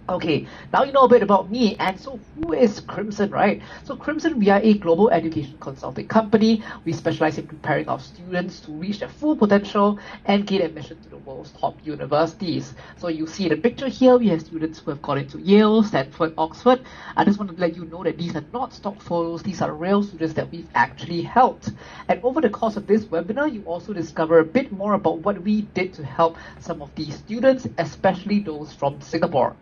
Okay, now you know a bit about me. And so, who is Crimson, right? So, Crimson, we are a global education consulting company. We specialize in preparing our students to reach their full potential and gain admission to the world's top universities. So, you see the picture here, we have students who have gone into Yale, Stanford, Oxford. I just want to let you know that these are not stock photos, these are real students that we've actually helped. And over the course of this webinar, you also discover a bit more about what we did to help some of these students, especially those from Singapore.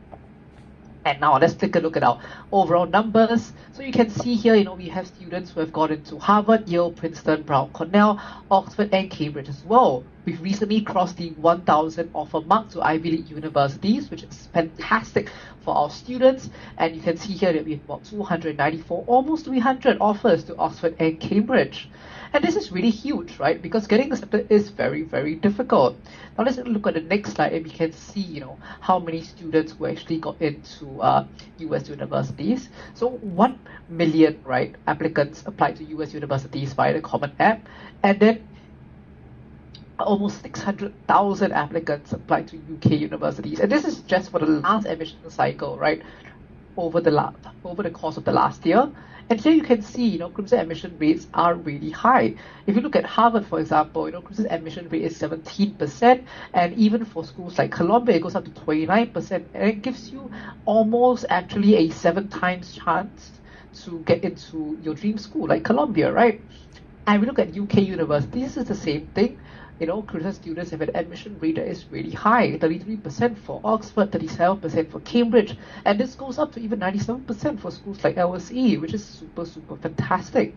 And now let's take a look at our overall numbers. So you can see here, we have students who have gone into Harvard, Yale, Princeton, Brown, Cornell, Oxford, and Cambridge as well. We've recently crossed the 1,000 offer mark to Ivy League universities, which is fantastic for our students. And you can see here that we have about 294, almost 300 offers to Oxford and Cambridge. And this is really huge, right? Because getting accepted is very, very difficult. Now let's look at the next slide and we can see, how many students who actually got into US universities. So 1 million, right, applicants applied to US universities via the Common App. And then almost 600,000 applicants applied to UK universities. And this is just for the last admission cycle, right? Over the course of the last year. And here you can see, Crimson admission rates are really high. If you look at Harvard, for example, Crimson admission rate is 17%, and even for schools like Columbia, it goes up to 29%, and it gives you almost actually a 7 times chance to get into your dream school, like Columbia, right? And we look at UK universities, this is the same thing. Crimson students have an admission rate that is really high, 33% for Oxford, 37% for Cambridge, and this goes up to even 97% for schools like LSE, which is super, super fantastic.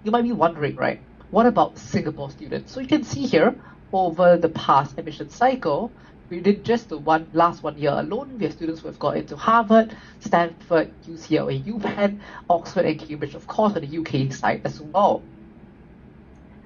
You might be wondering, right, what about Singapore students? So you can see here, over the past admission cycle, we did just the last 1 year alone, we have students who have got into Harvard, Stanford, UCLA, UPenn, Oxford, and Cambridge, of course, on the UK side as well.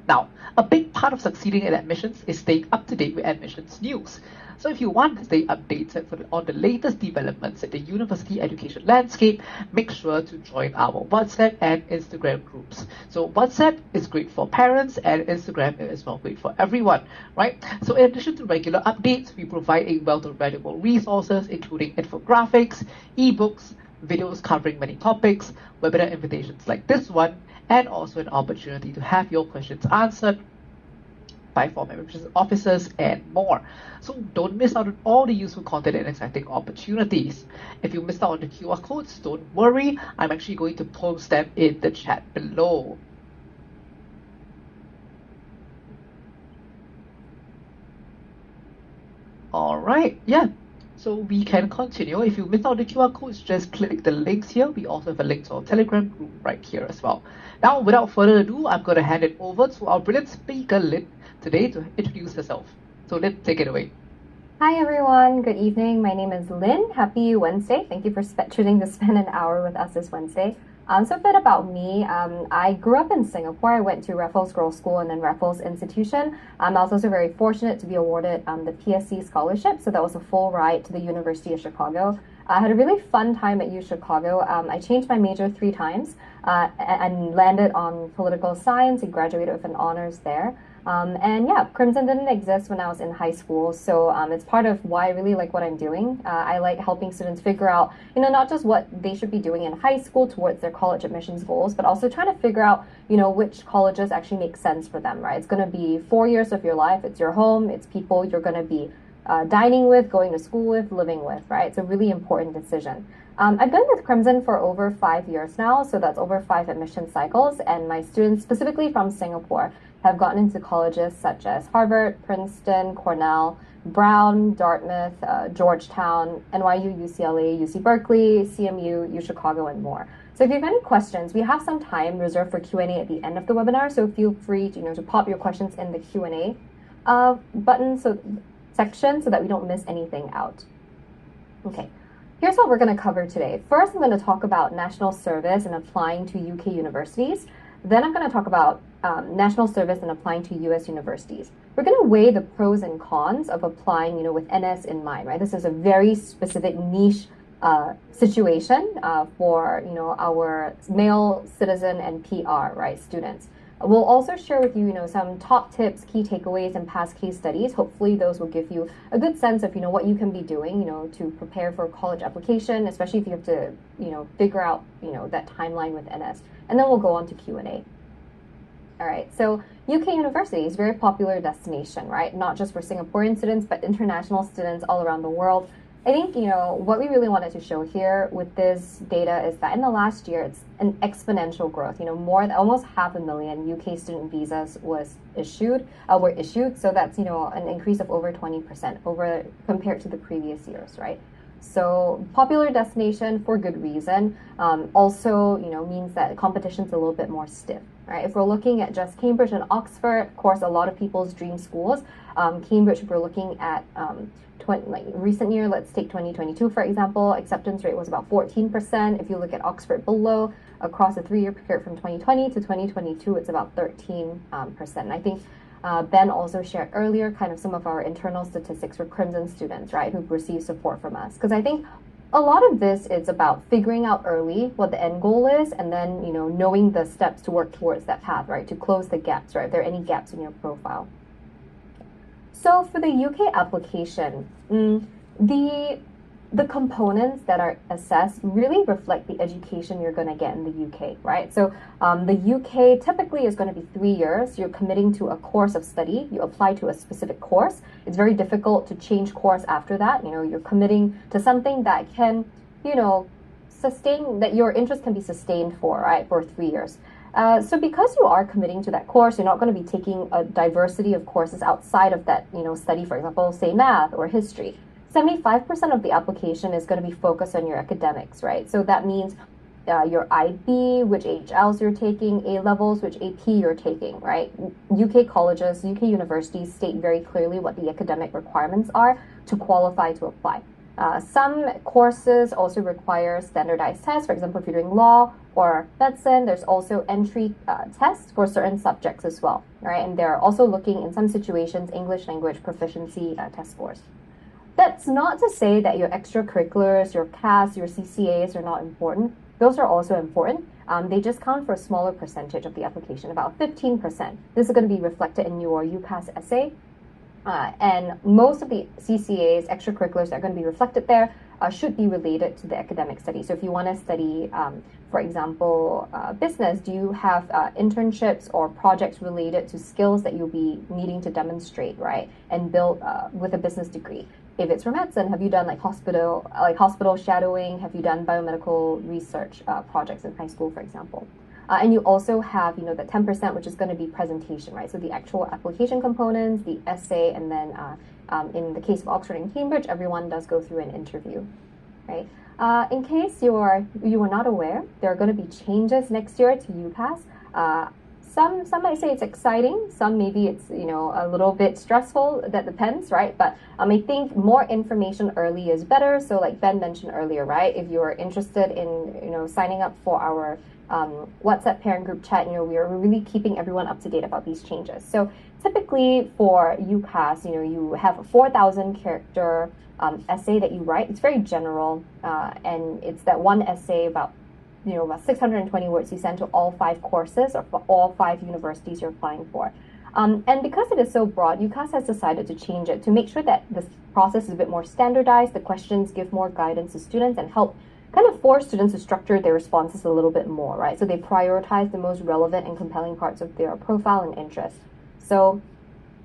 Now, a big part of succeeding in admissions is staying up to date with admissions news. So if you want to stay updated on the latest developments in the university education landscape, make sure to join our WhatsApp and Instagram groups. So WhatsApp is great for parents and Instagram is well great for everyone, right? So in addition to regular updates, we provide a wealth of valuable resources, including infographics, ebooks, videos covering many topics, webinar invitations like this one, and also an opportunity to have your questions answered by former admissions officers and more. So don't miss out on all the useful content and exciting opportunities. If you missed out on the QR codes, don't worry. I'm actually going to post them in the chat below. All right, yeah. So we can continue. If you missed out the QR codes, just click the links here. We also have a link to our Telegram group right here as well. Now, without further ado, I'm going to hand it over to our brilliant speaker, Lynn, today to introduce herself. So Lynn, take it away. Hi everyone, good evening. My name is Lynn. Happy Wednesday. Thank you for choosing to spend an hour with us this Wednesday. So a bit about me. I grew up in Singapore. I went to Raffles Girls' School and then Raffles Institution. I was also very fortunate to be awarded the PSC scholarship. So that was a full ride to the University of Chicago. I had a really fun time at U Chicago. I changed my major 3 times and landed on political science and graduated with an honors there. And yeah, Crimson didn't exist when I was in high school, so it's part of why I really like what I'm doing. I like helping students figure out, not just what they should be doing in high school towards their college admissions goals, but also trying to figure out, which colleges actually make sense for them, right? It's going to be 4 years of your life. It's your home. It's people you're going to be dining with, going to school with, living with, right? It's a really important decision. I've been with Crimson for over 5 years now, so that's over 5 admission cycles, and my students, specifically from Singapore, have gotten into colleges such as Harvard, Princeton, Cornell, Brown, Dartmouth, Georgetown, NYU, UCLA, UC Berkeley, CMU, U Chicago, and more. So if you have any questions, we have some time reserved for Q&A at the end of the webinar, so feel free to, to pop your questions in the Q&A button, section, so that we don't miss anything out. Okay. Here's what we're going to cover today. First, I'm going to talk about national service and applying to UK universities. Then I'm going to talk about national service and applying to US universities. We're going to weigh the pros and cons of applying, with NS in mind, right? This is a very specific niche situation for, our male citizen and PR, right, students. We'll also share with you, some top tips, key takeaways, and past case studies. Hopefully, those will give you a good sense of, what you can be doing, to prepare for college application, especially if you have to, figure out, that timeline with NS. And then we'll go on to Q&A. All right, so UK University is a very popular destination, right? Not just for Singaporean students, but international students all around the world. I think, what we really wanted to show here with this data is that in the last year, it's an exponential growth. More than almost 500,000 UK student visas were issued. So that's, an increase of over 20% compared to the previous years, right? So popular destination for good reason. Also, means that competition's a little bit more stiff, right? If we're looking at just Cambridge and Oxford, of course, a lot of people's dream schools. Cambridge, we're looking at recent year, let's take 2022, for example, acceptance rate was about 14%. If you look at Oxford below, across a 3-year period from 2020 to 2022, it's about 13%. I think Ben also shared earlier kind of some of our internal statistics for Crimson students, right, who've received support from us. Because I think a lot of this is about figuring out early what the end goal is and then, knowing the steps to work towards that path, right, to close the gaps, right, if there are any gaps in your profile. So for the UK application, the components that are assessed really reflect the education you're going to get in the UK, right? So the UK typically is going to be 3 years. You're committing to a course of study. You apply to a specific course. It's very difficult to change course after that. You're committing to something that can, sustain, that your interest can be sustained for, right, for 3 years. So because you are committing to that course, you're not going to be taking a diversity of courses outside of that, study, for example, say math or history. 75% of the application is going to be focused on your academics, right? So that means your IB, which HLs you're taking, A-levels, which AP you're taking, right? UK colleges, UK universities state very clearly what the academic requirements are to qualify to apply. Some courses also require standardized tests. For example, if you're doing law or medicine, there's also entry tests for certain subjects as well, right? And they're also looking, in some situations, English language proficiency test scores. That's not to say that your extracurriculars, your CAS, your CCAs are not important. Those are also important. They just count for a smaller percentage of the application, about 15%. This is going to be reflected in your UCAS essay. And most of the CCAs, extracurriculars that are going to be reflected there should be related to the academic study. So if you want to study, for example, business, do you have internships or projects related to skills that you'll be needing to demonstrate, right? And build with a business degree. If it's for medicine, have you done hospital shadowing? Have you done biomedical research projects in high school, for example? And you also have, the 10%, which is going to be presentation, right? So the actual application components, the essay, and then in the case of Oxford and Cambridge, everyone does go through an interview, right? In case you were not aware, there are going to be changes next year to UCAS. Some might say it's exciting. Some maybe it's a little bit stressful. That depends, right? But I think more information early is better. So like Ben mentioned earlier, right? If you are interested in signing up for our WhatsApp parent group chat, we are really keeping everyone up to date about these changes. So typically for UCAS, you have a 4,000 character essay that you write. It's very general, and it's that one essay about 620 words you send to all 5 courses or for all 5 universities you're applying for. And because it is so broad, UCAS has decided to change it to make sure that this process is a bit more standardized, the questions give more guidance to students and help kind of force students to structure their responses a little bit more, right? So they prioritize the most relevant and compelling parts of their profile and interest. So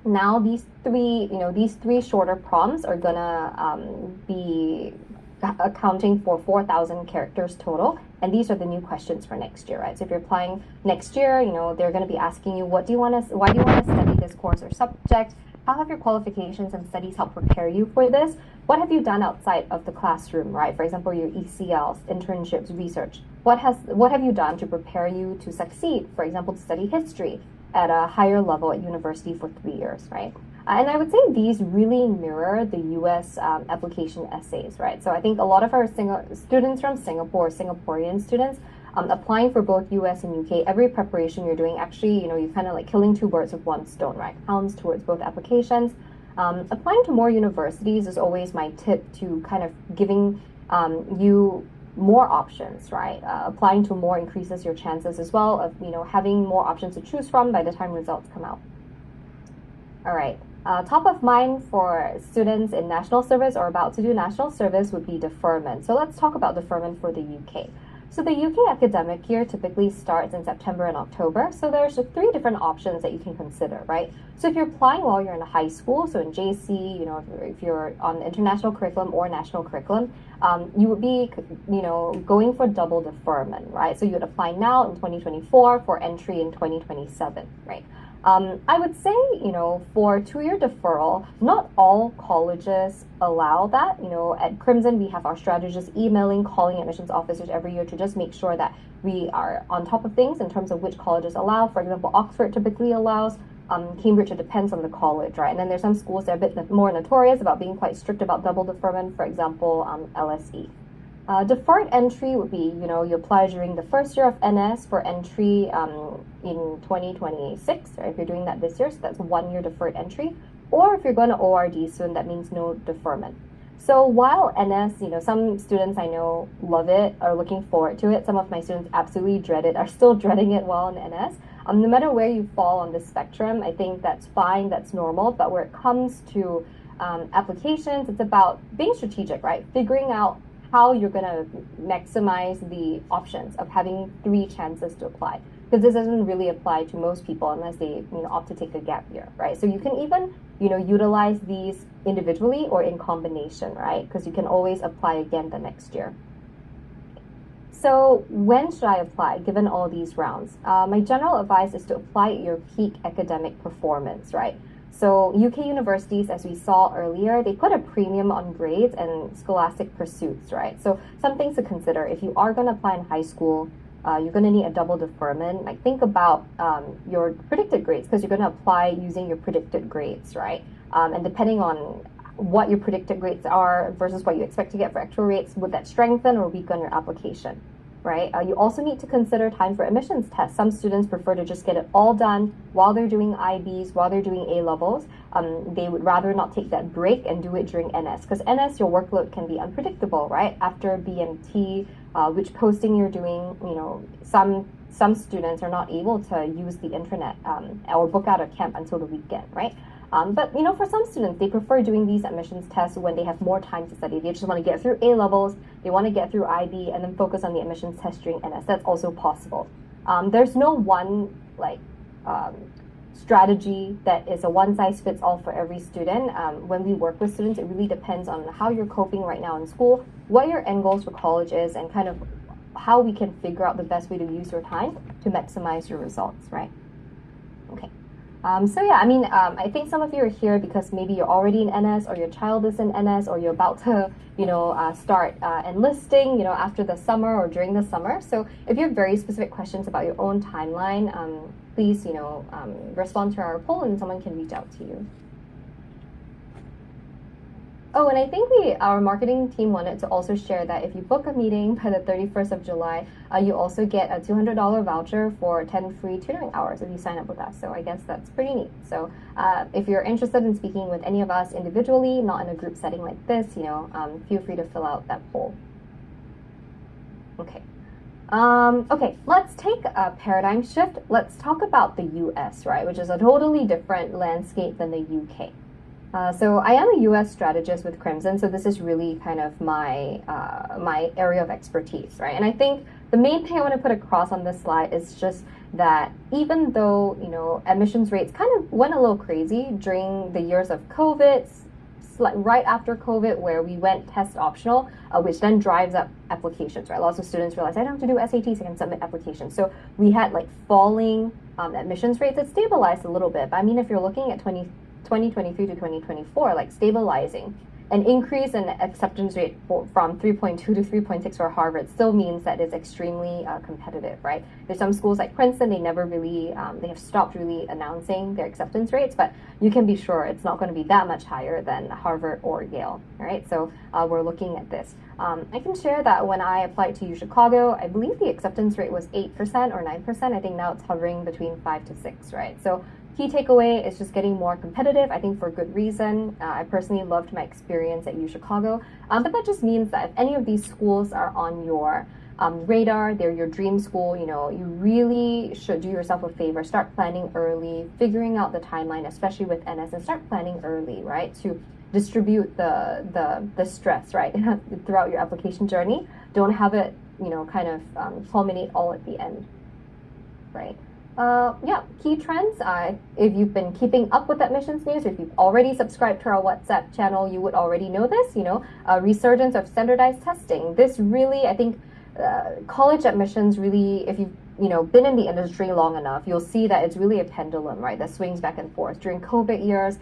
now these three shorter prompts are gonna be accounting for 4,000 characters total, and these are the new questions for next year, right? So if you're applying next year, they're going to be asking you, why do you want to study this course or subject? How have your qualifications and studies helped prepare you for this? What have you done outside of the classroom, right? For example, your ECLs, internships, research. What have you done to prepare you to succeed? For example, to study history at a higher level at university for 3 years, right? And I would say these really mirror the US application essays, right? So I think a lot of our students from Singapore, Singaporean students, applying for both US and UK, every preparation you're doing, actually, you're kind of like killing 2 birds with 1 stone, right? Counts towards both applications. Applying to more universities is always my tip to kind of giving you more options, right? Applying to more increases your chances as well of, having more options to choose from by the time results come out. All right. Top of mind for students in national service or about to do national service would be deferment. So let's talk about deferment for the UK. So the UK academic year typically starts in September and October. So there's 3 different options that you can consider, right? So if you're applying while you're in high school, so in JC, if you're on the international curriculum or national curriculum, you would be, going for double deferment, right? So you would apply now in 2024 for entry in 2027, right? I would say, for 2-year deferral, not all colleges allow that. At Crimson, we have our strategists emailing, calling admissions officers every year to just make sure that we are on top of things in terms of which colleges allow. For example, Oxford typically allows. Cambridge, it depends on the college, right? And then there's some schools that are a bit more notorious about being quite strict about double deferment, for example, LSE. Deferred entry would be, you apply during the first year of NS for entry in 2026, or if you're doing that this year, so that's 1-year deferred entry. Or if you're going to ORD soon, that means no deferment. So while NS, some students I know love it, are looking forward to it. Some of my students absolutely dread it, are still dreading it while in NS. No matter where you fall on the spectrum, I think that's fine, that's normal. But where it comes to applications, it's about being strategic, right? Figuring out how you're going to maximize the options of having 3 chances to apply. Because this doesn't really apply to most people unless they opt to take a gap year, right? So you can even utilize these individually or in combination, right? Because you can always apply again the next year. So when should I apply given all these rounds? My general advice is to apply at your peak academic performance, right? So UK universities, as we saw earlier, they put a premium on grades and scholastic pursuits, right? So some things to consider. If you are going to apply in high school, you're going to need a double deferment. Like think about your predicted grades because you're going to apply using your predicted grades, right? And depending on what your predicted grades are versus what you expect to get for actual rates, would that strengthen or weaken your application? Right? You also need to consider time for admissions tests. Some students prefer to just get it all done while they're doing IBs, while they're doing A-levels. They would rather not take that break and do it during NS because NS, your workload can be unpredictable, right? After BMT, which posting you're doing, some students are not able to use the intranet or book out a camp until the weekend, right? But for some students, they prefer doing these admissions tests when they have more time to study. They just want to get through A-levels, they want to get through IB, and then focus on the admissions test during NS. That's also possible. There's no one strategy that is a one-size-fits-all for every student. When we work with students, it really depends on how you're coping right now in school, what your end goals for college is, and kind of how we can figure out the best way to use your time to maximize your results, right? Okay. So yeah, I think some of you are here because maybe you're already in NS or your child is in NS or you're about to, start enlisting, after the summer or during the summer. So if you have very specific questions about your own timeline, please, respond to our poll and someone can reach out to you. Oh, and I think our marketing team wanted to also share that if you book a meeting by the 31st of July, you also get a $200 voucher for 10 free tutoring hours if you sign up with us. So I guess that's pretty neat. So if you're interested in speaking with any of us individually, not in a group setting like this, feel free to fill out that poll. Okay. Okay, let's take a paradigm shift. Let's talk about the US, right, which is a totally different landscape than the UK. So I am a US strategist with Crimson, so this is really kind of my area of expertise, right? And I think the main thing I want to put across on this slide is just that even though, admissions rates kind of went a little crazy during the years of COVID, right after COVID, where we went test optional, which then drives up applications, right? Lots of students realize I don't have to do SATs, I can submit applications. So we had like falling admissions rates. It stabilized a little bit, but if you're looking at 2023 to 2024, like stabilizing, an increase in acceptance rate from 3.2 to 3.6 for Harvard still means that it's extremely competitive, right? There's some schools like Princeton, they never really, they have stopped really announcing their acceptance rates, but you can be sure it's not going to be that much higher than Harvard or Yale, right? So we're looking at this. I can share that when I applied to UChicago, I believe the acceptance rate was 8% or 9%. I think now it's hovering between 5 to 6, right? So Key takeaway is just getting more competitive, I think for good reason. I personally loved my experience at U Chicago, but that just means that if any of these schools are on your radar, they're your dream school, you really should do yourself a favor, start planning early, figuring out the timeline, especially with NS, and start planning early, right, to distribute the stress, right, throughout your application journey. Don't have it, kind of culminate all at the end, right? Yeah, key trends. If you've been keeping up with admissions news, if you've already subscribed to our WhatsApp channel, you would already know this, resurgence of standardized testing. This really, I think, college admissions really, if you've been in the industry long enough, you'll see that it's really a pendulum, right, that swings back and forth. During COVID years,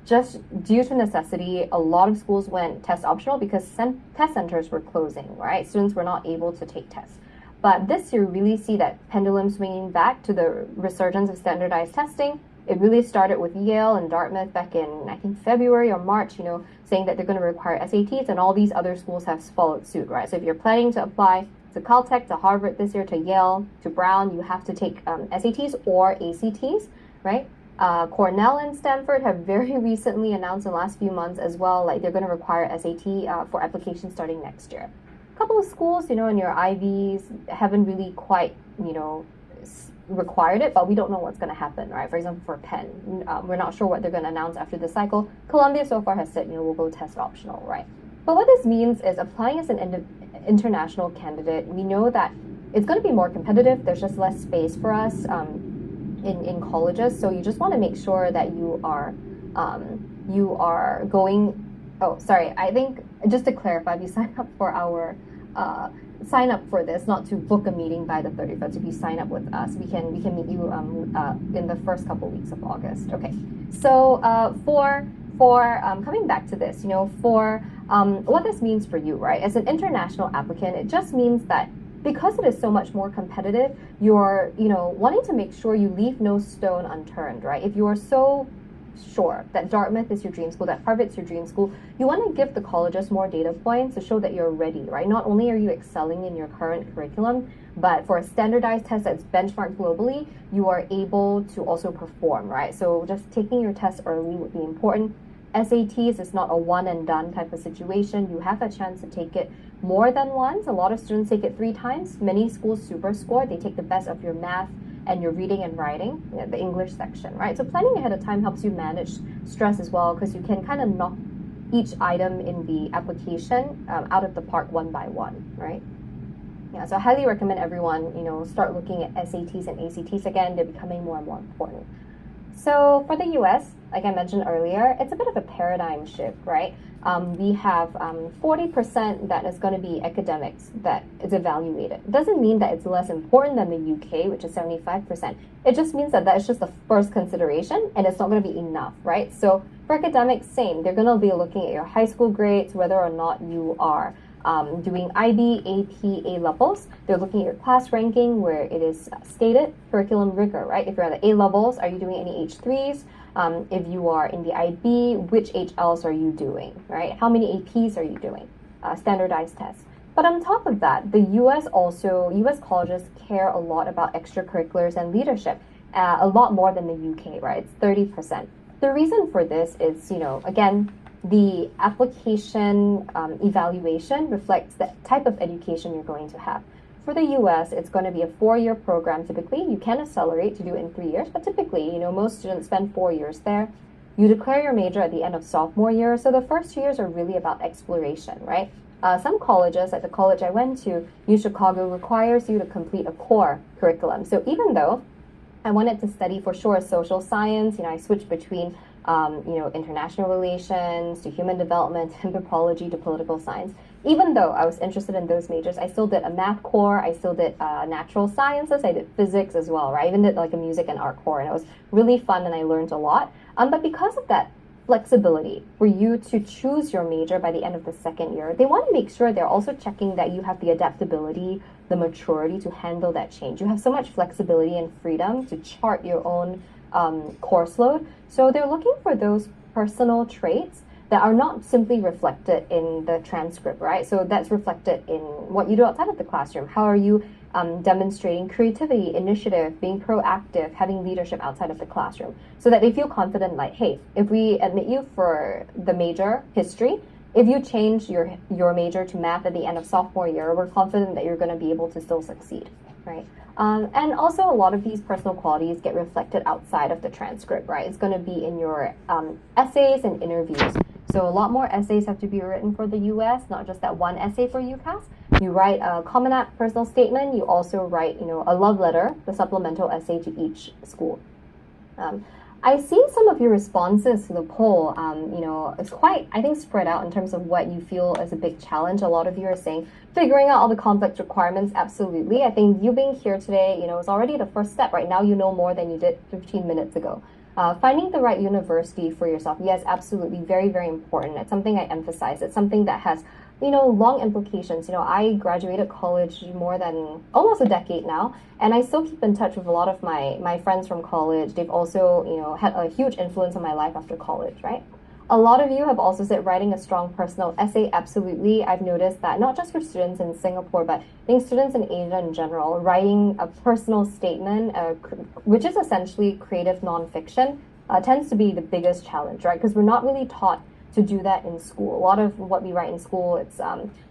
just due to necessity, a lot of schools went test optional because test centers were closing, right? Students were not able to take tests. But this year, really see that pendulum swinging back to the resurgence of standardized testing. It really started with Yale and Dartmouth back in, I think, February or March, saying that they're going to require SATs, and all these other schools have followed suit, right? So if you're planning to apply to Caltech, to Harvard this year, to Yale, to Brown, you have to take SATs or ACTs, right? Cornell and Stanford have very recently announced in the last few months as well, like they're going to require SAT for applications starting next year. A couple of schools, in your IVs haven't really quite, required it, but we don't know what's going to happen, right? For example, for Penn, we're not sure what they're going to announce after the cycle. Columbia so far has said, we'll go test optional, right? But what this means is applying as an international candidate, we know that it's going to be more competitive. There's just less space for us in colleges, so you just want to make sure that you are going. Oh, sorry. I think just to clarify, if you sign up for our sign up for this, not to book a meeting by the 31st. If you sign up with us, we can meet you in the first couple weeks of August. Okay. So for coming back to this, for what this means for you, right? As an international applicant, it just means that because it is so much more competitive, you're wanting to make sure you leave no stone unturned, right? If you are so sure that Dartmouth is your dream school, that Harvard's your dream school, you want to give the colleges more data points to show that you're ready, right? Not only are you excelling in your current curriculum, but for a standardized test that's benchmarked globally, you are able to also perform, right? So just taking your test early would be important. SATs is not a one and done type of situation. You have a chance to take it more than once. A lot of students take it 3 times. Many schools super score. They take the best of your math and your reading and writing, the English section, right? So planning ahead of time helps you manage stress as well, because you can kind of knock each item in the application out of the park one by one, right? Yeah, so I highly recommend everyone, start looking at SATs and ACTs again. They're becoming more and more important. So for the US, like I mentioned earlier, it's a bit of a paradigm shift, right? We have 40% that is going to be academics that is evaluated. It doesn't mean that it's less important than the UK, which is 75%. It just means that that's just the first consideration, and it's not going to be enough, right? So for academics, same. They're going to be looking at your high school grades, whether or not you are doing IB, AP, A levels. They're looking at your class ranking, where it is stated curriculum rigor, right? If you're at the A levels, are you doing any H3s? If you are in the IB, which HLs are you doing, right? How many APs are you doing? Standardized tests. But on top of that, the US colleges care a lot about extracurriculars and leadership, a lot more than the UK, right? It's 30%. The reason for this is, again, the application evaluation reflects the type of education you're going to have. For the US, it's going to be a 4-year program typically. You can accelerate to do it in 3 years, but typically, most students spend 4 years there. You declare your major at the end of sophomore year, so the first 2 years are really about exploration, right? Some colleges, like the college I went to, U Chicago, requires you to complete a core curriculum. So even though I wanted to study for sure social science, I switched between international relations to human development, anthropology to political science. Even though I was interested in those majors, I still did a math core, I still did natural sciences, I did physics as well, right? I even did like a music and art core, and it was really fun and I learned a lot. But because of that flexibility for you to choose your major by the end of the second year, they want to make sure they're also checking that you have the adaptability, the maturity to handle that change. You have so much flexibility and freedom to chart your own course load. So they're looking for those personal traits that are not simply reflected in the transcript, right? So that's reflected in what you do outside of the classroom. How are you demonstrating creativity, initiative, being proactive, having leadership outside of the classroom, so that they feel confident, like, hey, if we admit you for the major history, if you change your major to math at the end of sophomore year, we're confident that you're going to be able to still succeed, right? And also a lot of these personal qualities get reflected outside of the transcript, right? It's going to be in your essays and interviews. So a lot more essays have to be written for the US, not just that one essay for UCAS. You write a Common App personal statement. You also write, a love letter, the supplemental essay to each school. I see some of your responses to the poll, it's quite, I think, spread out in terms of what you feel is a big challenge. A lot of you are saying figuring out all the complex requirements, absolutely. I think you being here today, is already the first step. Right now, you know more than you did 15 minutes ago. Finding the right university for yourself, yes, absolutely, very, very important. It's something I emphasize. It's something that has long implications. I graduated college more than almost a decade now, and I still keep in touch with a lot of my friends from college. They've also, had a huge influence on my life after college, right? A lot of you have also said writing a strong personal essay. Absolutely. I've noticed that not just for students in Singapore, but I think students in Asia in general, writing a personal statement, which is essentially creative nonfiction, tends to be the biggest challenge, right? Because we're not really taught to do that in school. A lot of what we write in school, it's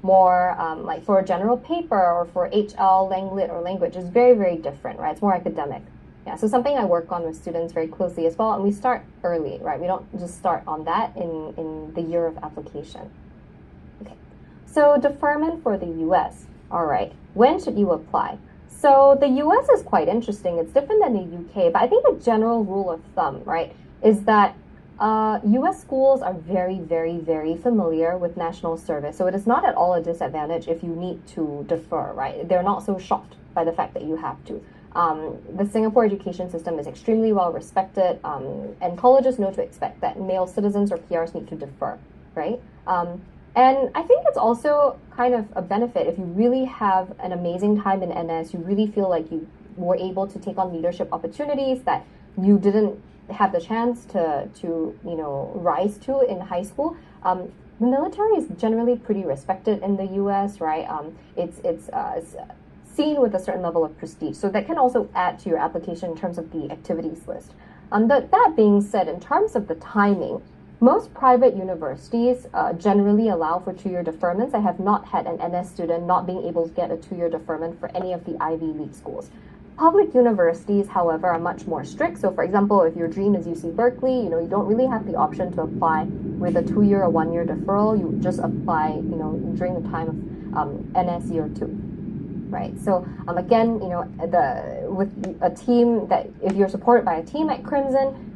more like for a general paper or for HL, Langlit, or language is very, very different, right? It's more academic. Yeah, so something I work on with students very closely as well, and we start early, right? We don't just start on that in the year of application. Okay, so deferment for the US. All right, when should you apply? So the US is quite interesting. It's different than the UK, but I think the general rule of thumb, right, is that US schools are very, very, very familiar with national service. So it is not at all a disadvantage if you need to defer, right? They're not so shocked by the fact that you have to. The Singapore education system is extremely well respected, and colleges know to expect that male citizens or PRs need to defer, right? And I think it's also kind of a benefit if you really have an amazing time in NS, you really feel like you were able to take on leadership opportunities that you didn't have the chance to rise to in high school. The military is generally pretty respected in the US, right? It's seen with a certain level of prestige, so that can also add to your application in terms of the activities list. That being said, in terms of the timing, most private universities generally allow for 2-year deferments. I have not had an NS student not being able to get a 2-year deferment for any of the Ivy League schools. Public universities, however, are much more strict. So, for example, if your dream is UC Berkeley, you don't really have the option to apply with a 2-year or 1-year deferral. You just apply, during the time of NS year 2. Right. So again, with a team that if you're supported by a team at Crimson,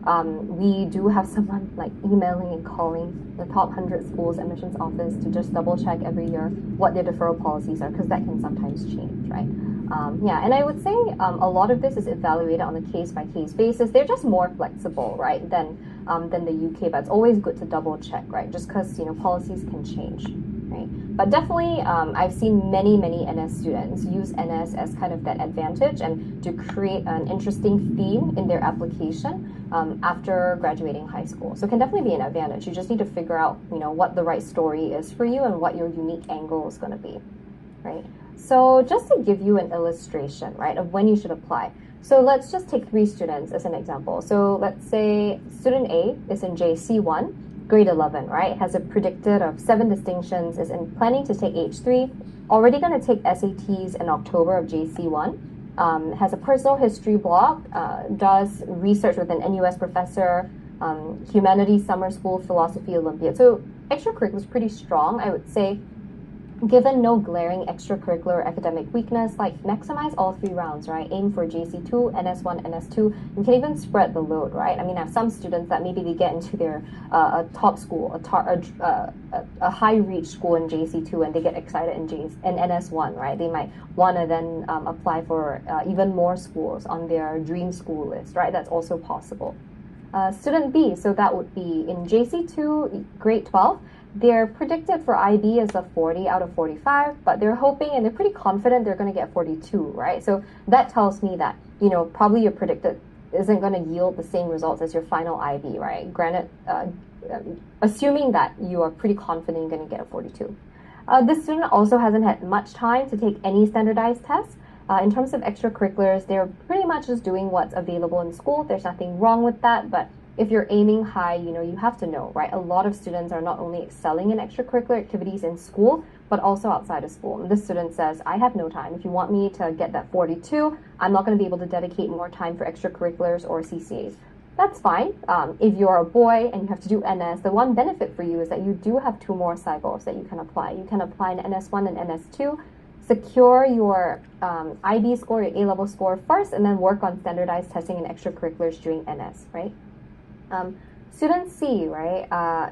we do have someone like emailing and calling the top 100 schools admissions office to just double check every year what their deferral policies are, because that can sometimes change, right? And I would say a lot of this is evaluated on a case-by-case basis. They're just more flexible, right, than the UK, but it's always good to double check, right, just because policies can change. Right. But definitely, I've seen many NS students use NS as kind of that advantage and to create an interesting theme in their application after graduating high school. So it can definitely be an advantage. You just need to figure out, what the right story is for you and what your unique angle is going to be, right? So just to give you an illustration, right, of when you should apply. So let's just take 3 students as an example. So let's say student A is in JC1, grade 11, right? Has a predicted of 7 distinctions, is planning to take H3, already going to take SATs in October of JC1, has a personal history block, does research with an NUS professor, humanities summer school, philosophy Olympiad. So extracurricular is pretty strong, I would say. Given no glaring extracurricular or academic weakness, like maximize all 3 rounds, right? Aim for JC2, NS1, NS2. You can even spread the load, right? I mean, I have some students that maybe they get into their a top school, a high reach school in JC2, and they get excited in NS1, right? They might want to then apply for even more schools on their dream school list, right? That's also possible. Student B, so that would be in JC2, grade 12. They're predicted for IB as a 40 out of 45, but they're hoping and they're pretty confident they're going to get 42, right? So that tells me that, probably your predicted isn't going to yield the same results as your final IB, right? Granted, assuming that you are pretty confident you're going to get a 42. This student also hasn't had much time to take any standardized tests. In terms of extracurriculars, they're pretty much just doing what's available in school. There's nothing wrong with that, but if you're aiming high, you have to know, right? A lot of students are not only excelling in extracurricular activities in school, but also outside of school. And this student says, I have no time. If you want me to get that 42, I'm not going to be able to dedicate more time for extracurriculars or CCAs. That's fine. If you're a boy and you have to do NS, the one benefit for you is that you do have 2 more cycles that you can apply. You can apply an NS1 and NS2, secure your IB score, your A-level score first, and then work on standardized testing and extracurriculars during NS, right? Student C, right,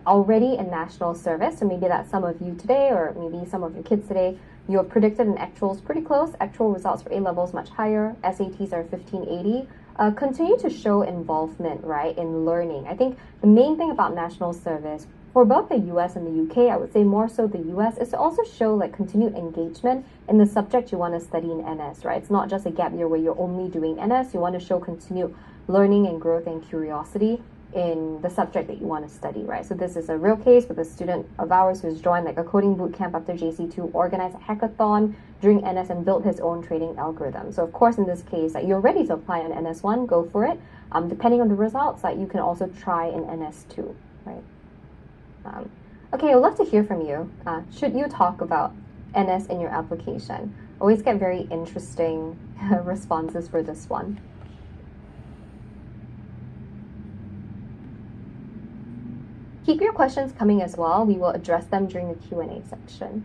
already in national service, so maybe that's some of you today, or maybe some of your kids today. Your predicted and actuals pretty close. Actual results for A-levels much higher. SATs are 1580. Continue to show involvement, right, in learning. I think the main thing about national service for both the US and the UK, I would say more so the US, is to also show like continued engagement in the subject you want to study in NS, right? It's not just a gap year where you're only doing NS. You want to show continued learning and growth and curiosity in the subject that you want to study, right? So this is a real case with a student of ours who's joined like a coding boot camp after JC2, organized a hackathon during NS and built his own trading algorithm. So of course, in this case, you're ready to apply an NS1, go for it. Depending on the results, you can also try an NS2, right? Okay, I'd love to hear from you. Should you talk about NS in your application? Always get very interesting responses for this one. Keep your questions coming as well. We will address them during the Q&A section.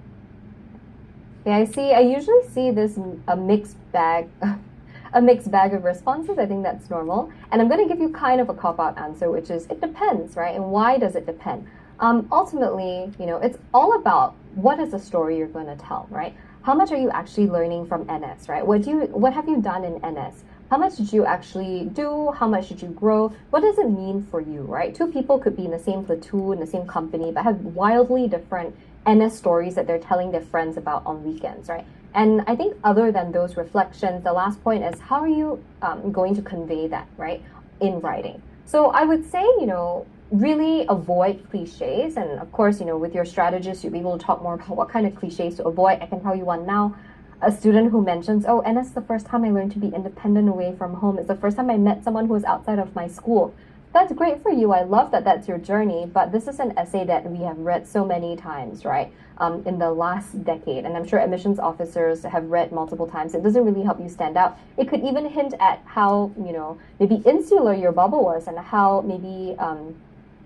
Okay, I usually see this a mixed bag of responses. I think that's normal. And I'm going to give you kind of a cop-out answer, which is it depends, right? And why does it depend? Ultimately, it's all about what is the story you're going to tell, right? How much are you actually learning from NS, right? What have you done in NS? How much did you actually do? How much did you grow? What does it mean for you, right? 2 people could be in the same platoon, the same company, but have wildly different NS stories that they're telling their friends about on weekends, right? And I think other than those reflections, the last point is how are you going to convey that, right, in writing? So I would say, really avoid cliches. And of course, with your strategist, you'll be able to talk more about what kind of cliches to avoid. I can tell you one now. A student who mentions, oh, NS is the first time I learned to be independent away from home. It's the first time I met someone who was outside of my school. That's great for you. I love that that's your journey, but this is an essay that we have read so many times, right, in the last decade. And I'm sure admissions officers have read multiple times. It doesn't really help you stand out. It could even hint at how, maybe insular your bubble was and how maybe,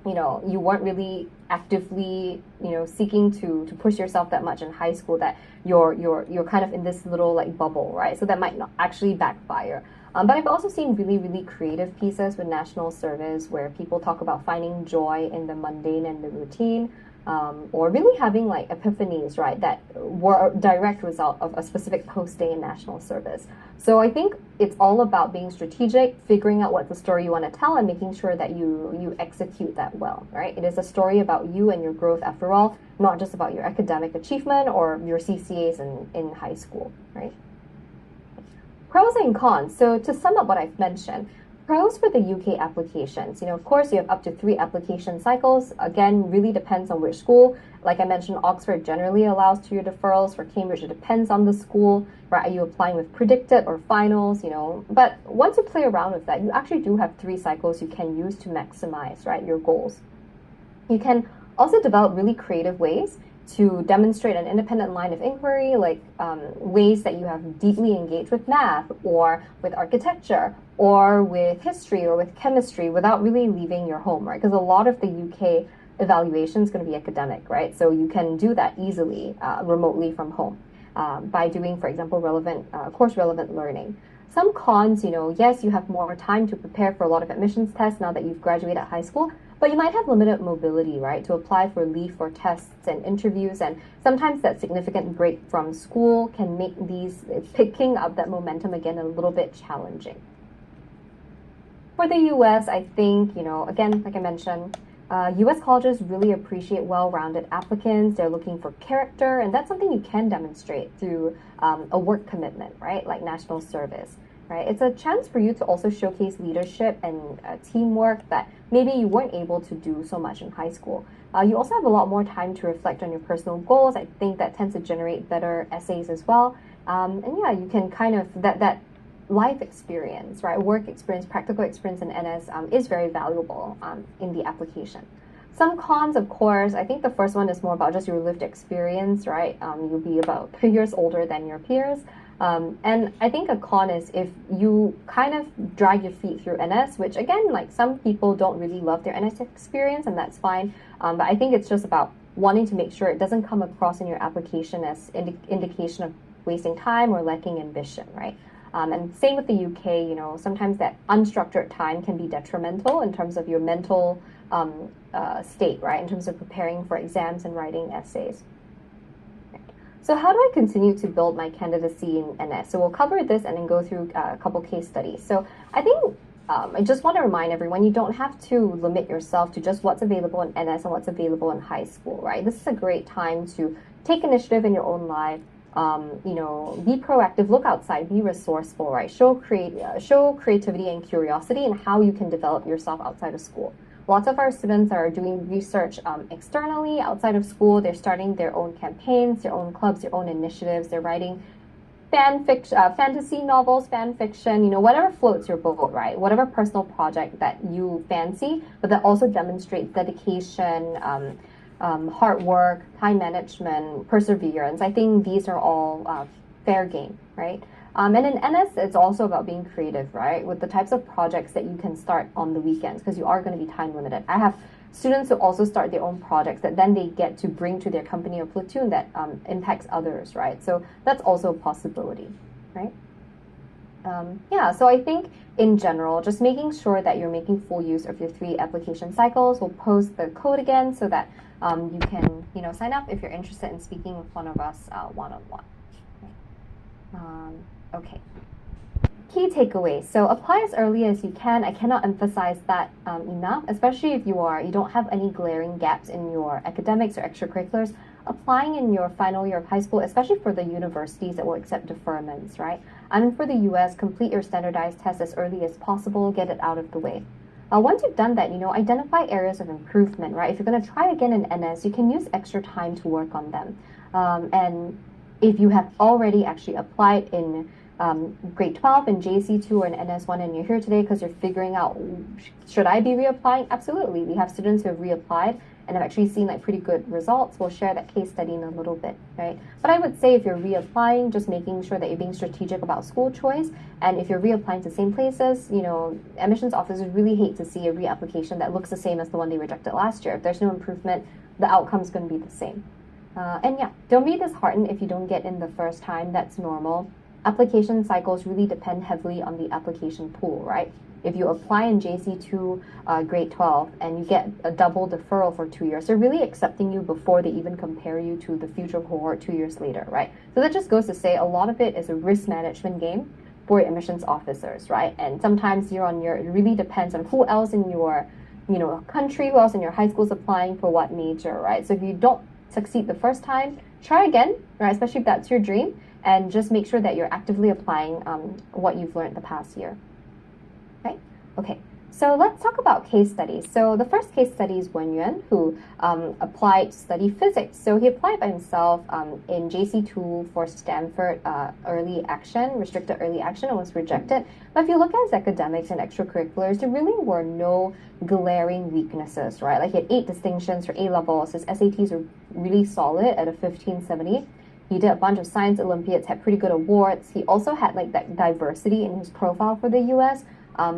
you weren't really actively, seeking to push yourself that much in high school, that you're kind of in this little like bubble, right? So that might not actually backfire. But I've also seen really, really creative pieces with national service where people talk about finding joy in the mundane and the routine, or really having like epiphanies, right, that were a direct result of a specific post-day in national service. So I think it's all about being strategic, figuring out what the story you want to tell, and making sure that you execute that well, right? It is a story about you and your growth after all, not just about your academic achievement or your CCAs in high school, right? Pros and cons. So to sum up what I've mentioned, pros for the UK applications. Of course, you have up to 3 application cycles. Again, really depends on which school. Like I mentioned, Oxford generally allows 2-year deferrals. For Cambridge, it depends on the school, right? Are you applying with predicted or finals, But once you play around with that, you actually do have 3 cycles you can use to maximize, right, your goals. You can also develop really creative ways to demonstrate an independent line of inquiry, like ways that you have deeply engaged with math or with architecture or with history or with chemistry without really leaving your home, right? Because a lot of the UK evaluation is going to be academic, right? So you can do that easily remotely from home by doing, for example, course relevant learning. Some cons, yes, you have more time to prepare for a lot of admissions tests now that you've graduated high school, but you might have limited mobility, right, to apply for leave for tests and interviews. And sometimes that significant break from school can make picking up that momentum again a little bit challenging. For the US, I think, again, like I mentioned, US colleges really appreciate well-rounded applicants. They're looking for character, and that's something you can demonstrate through a work commitment, right, like national service. right? It's a chance for you to also showcase leadership and teamwork that maybe you weren't able to do so much in high school. You also have a lot more time to reflect on your personal goals. I think that tends to generate better essays as well. And yeah, you can kind of, that life experience, right? Work experience, practical experience in NS is very valuable in the application. Some cons, of course, I think the first one is more about just your lived experience, right? You'll be about 3 years older than your peers. And I think a con is if you kind of drag your feet through NS, which again, like some people don't really love their NS experience, and that's fine. But I think it's just about wanting to make sure it doesn't come across in your application as indication of wasting time or lacking ambition, right? And same with the UK, you know, sometimes that unstructured time can be detrimental in terms of your mental state, right? In terms of preparing for exams and writing essays. So how do I continue to build my candidacy in NS? So we'll cover this and then go through a couple case studies. So I think I just want to remind everyone, you don't have to limit yourself to just what's available in NS and what's available in high school, right? This is a great time to take initiative in your own life. You know, be proactive, look outside, be resourceful, right? Show creativity and curiosity in how you can develop yourself outside of school. Lots of our students are doing research externally outside of school. They're starting their own campaigns, their own clubs, their own initiatives. They're writing fantasy novels, fan fiction, you know, whatever floats your boat, right? Whatever personal project that you fancy, but that also demonstrates dedication, hard work, time management, perseverance. I think these are all fair game, right? And in NS, it's also about being creative, right? With the types of projects that you can start on the weekends, because you are going to be time limited. I have students who also start their own projects that then they get to bring to their company or platoon that impacts others, right? So that's also a possibility, right? Yeah, so I think in general, just making sure that you're making full use of your 3 application cycles. We'll post the code again so that you can, you know, sign up if you're interested in speaking with one of us one-on-one. Okay. Key takeaways. So apply as early as you can. I cannot emphasize that enough, especially if you don't have any glaring gaps in your academics or extracurriculars. Applying in your final year of high school, especially for the universities that will accept deferments, right? And for the US, complete your standardized test as early as possible, get it out of the way. Once you've done that, you know, identify areas of improvement, right? If you're going to try again in NS, you can use extra time to work on them. And if you have already actually applied in grade 12 and JC2 or in NS1 and you're here today because you're figuring out, should I be reapplying? Absolutely. We have students who have reapplied and have actually seen like pretty good results. We'll share that case study in a little bit, right? But I would say if you're reapplying, just making sure that you're being strategic about school choice. And if you're reapplying to the same places, you know, admissions officers really hate to see a reapplication that looks the same as the one they rejected last year. If there's no improvement, the outcome's going to be the same. And yeah, don't be disheartened if you don't get in the first time. That's normal. Application cycles really depend heavily on the application pool, right? If you apply in JC2 grade 12 and you get a double deferral for 2 years, they're really accepting you before they even compare you to the future cohort 2 years later, right? So that just goes to say a lot of it is a risk management game for admissions officers, right? And sometimes year on year, it really depends on who else in your, you know, country, who else in your high school is applying for what major, right? So if you don't succeed the first time, try again, right? Especially if that's your dream. And just make sure that you're actively applying what you've learned the past year. Right? Okay, so let's talk about case studies. So the first case study is Wen Yuan, who applied to study physics. So he applied by himself in JC2 for Stanford early action, restricted early action, and was rejected. But if you look at his academics and extracurriculars, there really were no glaring weaknesses, right? Like he had 8 distinctions for A-levels. His SATs are really solid at a 1570. He did a bunch of science Olympiads, had pretty good awards. He also had like that diversity in his profile for the US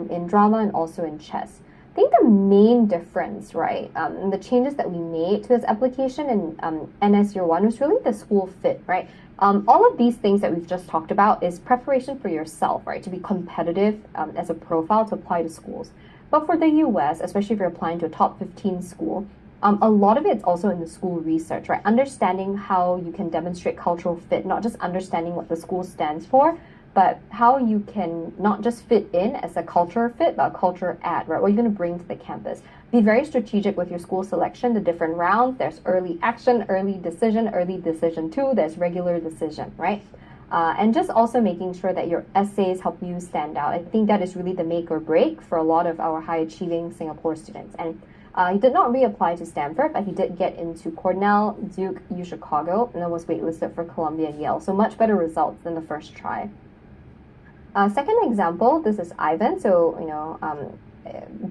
in drama and also in chess. I think the main difference, right, the changes that we made to this application in NS Year 1 was really the school fit, right? All of these things that we've just talked about is preparation for yourself, right, to be competitive as a profile to apply to schools. But for the US, especially if you're applying to a top 15 school, a lot of it's also in the school research, right? Understanding how you can demonstrate cultural fit, not just understanding what the school stands for, but how you can not just fit in as a culture fit, but a culture add, right? What you're going to bring to the campus. Be very strategic with your school selection, the different rounds. There's early action, early decision 2, there's regular decision, right? and just also making sure that your essays help you stand out. I think that is really the make or break for a lot of our high achieving Singapore students. And he did not reapply to Stanford, but he did get into Cornell, Duke, U Chicago, and then was waitlisted for Columbia and Yale. So much better results than the first try. Second example, this is Ivan. So,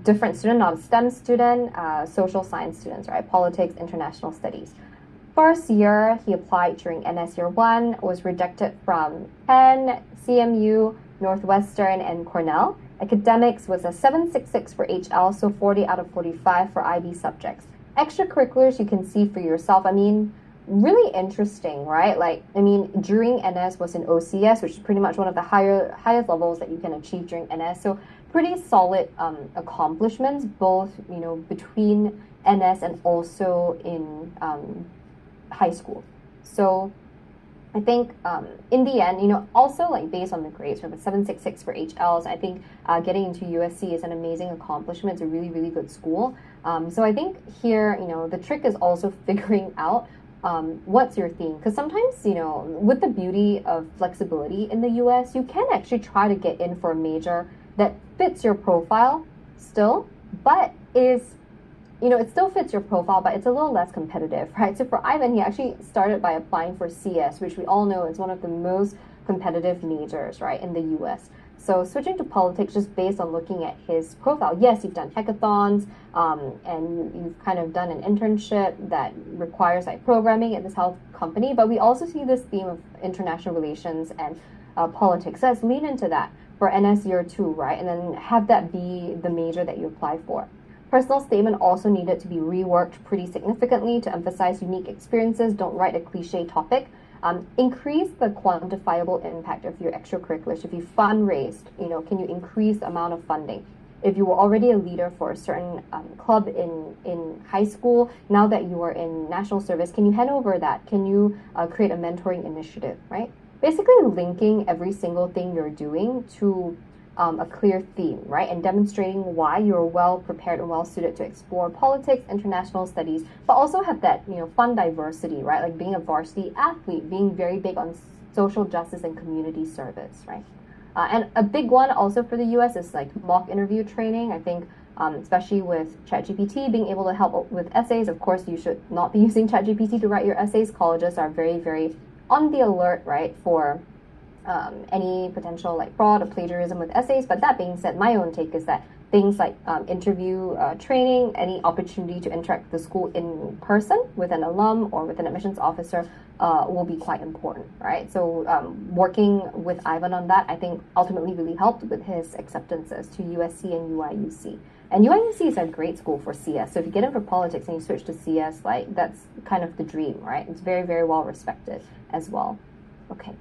different student, not a STEM student, social science students, right? Politics, international studies. First year, he applied during NS Year 1, was rejected from Penn, CMU, Northwestern, and Cornell. Academics was a 766 for HL, so 40 out of 45 for IB subjects. Extracurriculars, you can see for yourself. I mean, really interesting, right? During NS was in OCS, which is pretty much one of the highest levels that you can achieve during NS. So pretty solid accomplishments, both, between NS and also in high school. So I think in the end, also based on the grades, from a 766 for HLs, I think getting into USC is an amazing accomplishment. It's a really, really good school. So I think here, the trick is also figuring out what's your theme. Because sometimes, with the beauty of flexibility in the US, you can actually try to get in for a major that fits your profile still, but is it still fits your profile, but it's a little less competitive, right? So for Ivan, he actually started by applying for CS, which we all know is one of the most competitive majors, right, in the US. So switching to politics just based on looking at his profile. Yes, you've done hackathons, and you've kind of done an internship that requires programming at this health company, but we also see this theme of international relations and politics. So let's lean into that for NS Year 2, right? And then have that be the major that you apply for. Personal statement also needed to be reworked pretty significantly to emphasize unique experiences. Don't write a cliche topic. Increase the quantifiable impact of your extracurriculars. If you fundraised, can you increase the amount of funding? If you were already a leader for a certain club in high school, now that you are in national service, can you hand over that? Can you create a mentoring initiative, right? Basically linking every single thing you're doing to a clear theme, right? And demonstrating why you're well prepared and well suited to explore politics, international studies, but also have that, fun diversity, right? Like being a varsity athlete, being very big on social justice and community service, right? And a big one also for the US is mock interview training. I think, especially with ChatGPT, being able to help with essays. Of course, you should not be using ChatGPT to write your essays. Colleges are very, very on the alert, right, for any potential fraud or plagiarism with essays. But that being said, my own take is that things like interview training, any opportunity to interact with the school in person with an alum or with an admissions officer will be quite important, right? So working with Ivan on that, I think ultimately really helped with his acceptances to USC and UIUC. And UIUC is a great school for CS. So if you get in for politics and you switch to CS, that's kind of the dream, right? It's very, very well respected as well. Okay.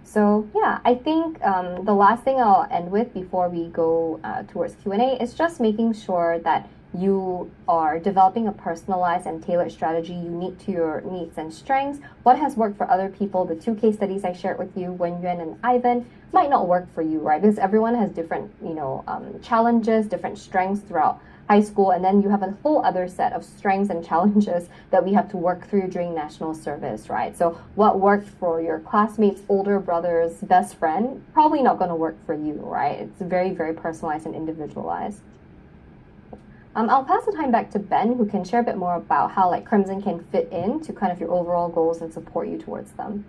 So yeah, I think the last thing I'll end with before we go towards Q&A is just making sure that you are developing a personalized and tailored strategy unique to your needs and strengths. What has worked for other people, the 2 case studies I shared with you, Wenyuan and Ivan, might not work for you, right? Because everyone has different, challenges, different strengths throughout high school, and then you have a whole other set of strengths and challenges that we have to work through during national service, right? So what worked for your classmates, older brother's best friend, probably not going to work for you, right? It's very, very personalized and individualized. I'll pass the time back to Ben, who can share a bit more about how Crimson can fit into kind of your overall goals and support you towards them.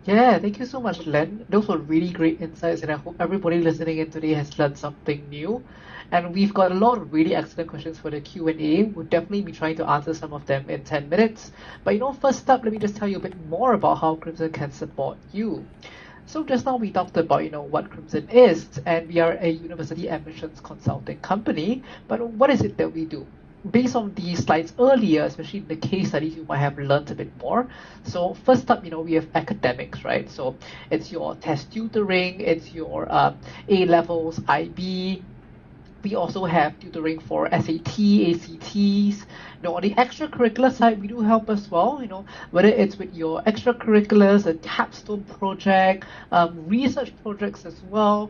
Yeah, thank you so much, Len. Those were really great insights, and I hope everybody listening in today has learned something new. And we've got a lot of really excellent questions for the Q&A. We'll definitely be trying to answer some of them in 10 minutes. But first up, let me just tell you a bit more about how Crimson can support you. So just now we talked about, what Crimson is, and we are a university admissions consulting company. But what is it that we do? Based on the slides earlier, especially in the case studies, you might have learned a bit more. So first up, we have academics, right? So it's your test tutoring, it's your A-levels, IB. We also have tutoring for SAT, ACTs. On the extracurricular side, we do help as well, whether it's with your extracurriculars, a capstone project, research projects as well.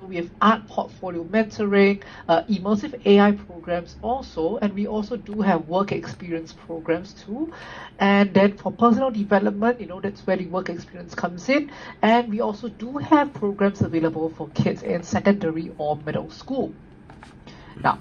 we have art portfolio mentoring, immersive AI programs also, and we also do have work experience programs too. And then for personal development, that's where the work experience comes in. And we also do have programs available for kids in secondary or middle school. Now,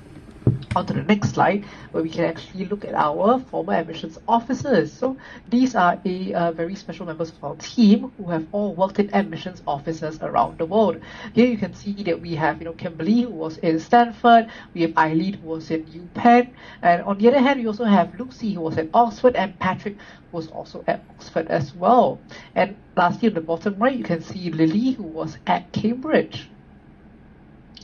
on to the next slide, where we can actually look at our former admissions officers. So these are very special members of our team who have all worked in admissions officers around the world. Here you can see that we have, Kimberly, who was in Stanford, we have Eileen, who was in UPenn, and on the other hand, we also have Lucy, who was at Oxford, and Patrick, who was also at Oxford as well. And lastly, on the bottom right, you can see Lily, who was at Cambridge.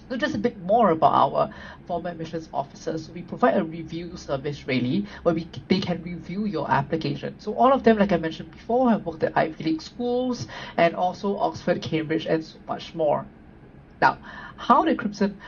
So just a bit more about our former admissions officers. So we provide a review service really, where they can review your application. So all of them, like I mentioned before, have worked at Ivy League schools and also Oxford, Cambridge, and so much more. Now, how did Crimson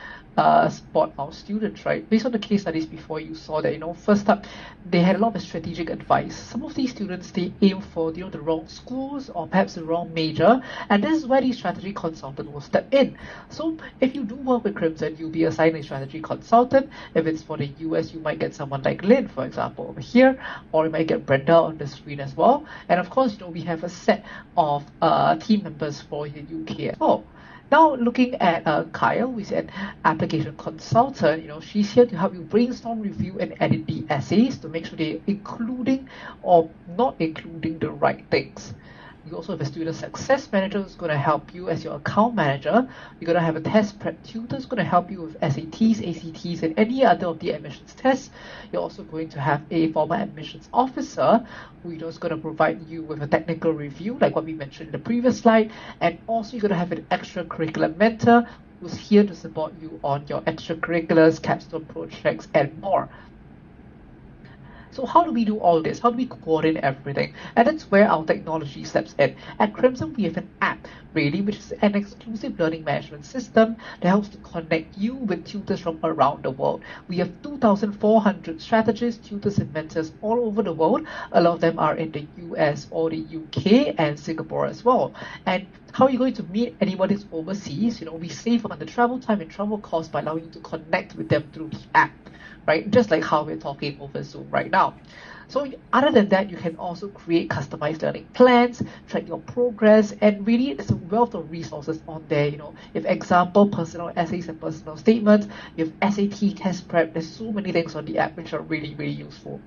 spot our students, right? Based on the case studies before, you saw that, first up, they had a lot of strategic advice. Some of these students, they aim for, the wrong schools or perhaps the wrong major, and this is where the strategy consultant will step in. So if you do work with Crimson, you'll be assigned a strategy consultant. If it's for the US, you might get someone like Lynn, for example, over here, or you might get Brenda on the screen as well. And of course, we have a set of team members for the UK as well. Now, looking at Kyle, who is an application consultant, she's here to help you brainstorm, review, and edit the essays to make sure they're including or not including the right things. You also have a student success manager who's going to help you as your account manager. You're going to have a test prep tutor who's going to help you with SATs, ACTs, and any other of the admissions tests. You're also going to have a former admissions officer who is going to provide you with a technical review, like what we mentioned in the previous slide. And also you're going to have an extracurricular mentor who's here to support you on your extracurriculars, capstone projects, and more. So how do we do all this? How do we coordinate everything? And that's where our technology steps in. At Crimson, we have an app, really, which is an exclusive learning management system that helps to connect you with tutors from around the world. We have 2,400 strategists, tutors, and mentors all over the world. A lot of them are in the US or the UK and Singapore as well. And how are you going to meet anybody who's overseas? We save on the travel time and travel costs by allowing you to connect with them through the app. Right? Just like how we're talking over Zoom right now. So other than that, you can also create customized learning plans, track your progress, and really there's a wealth of resources on there. If example, personal essays and personal statements, you have SAT test prep, there's so many things on the app which are really, really useful.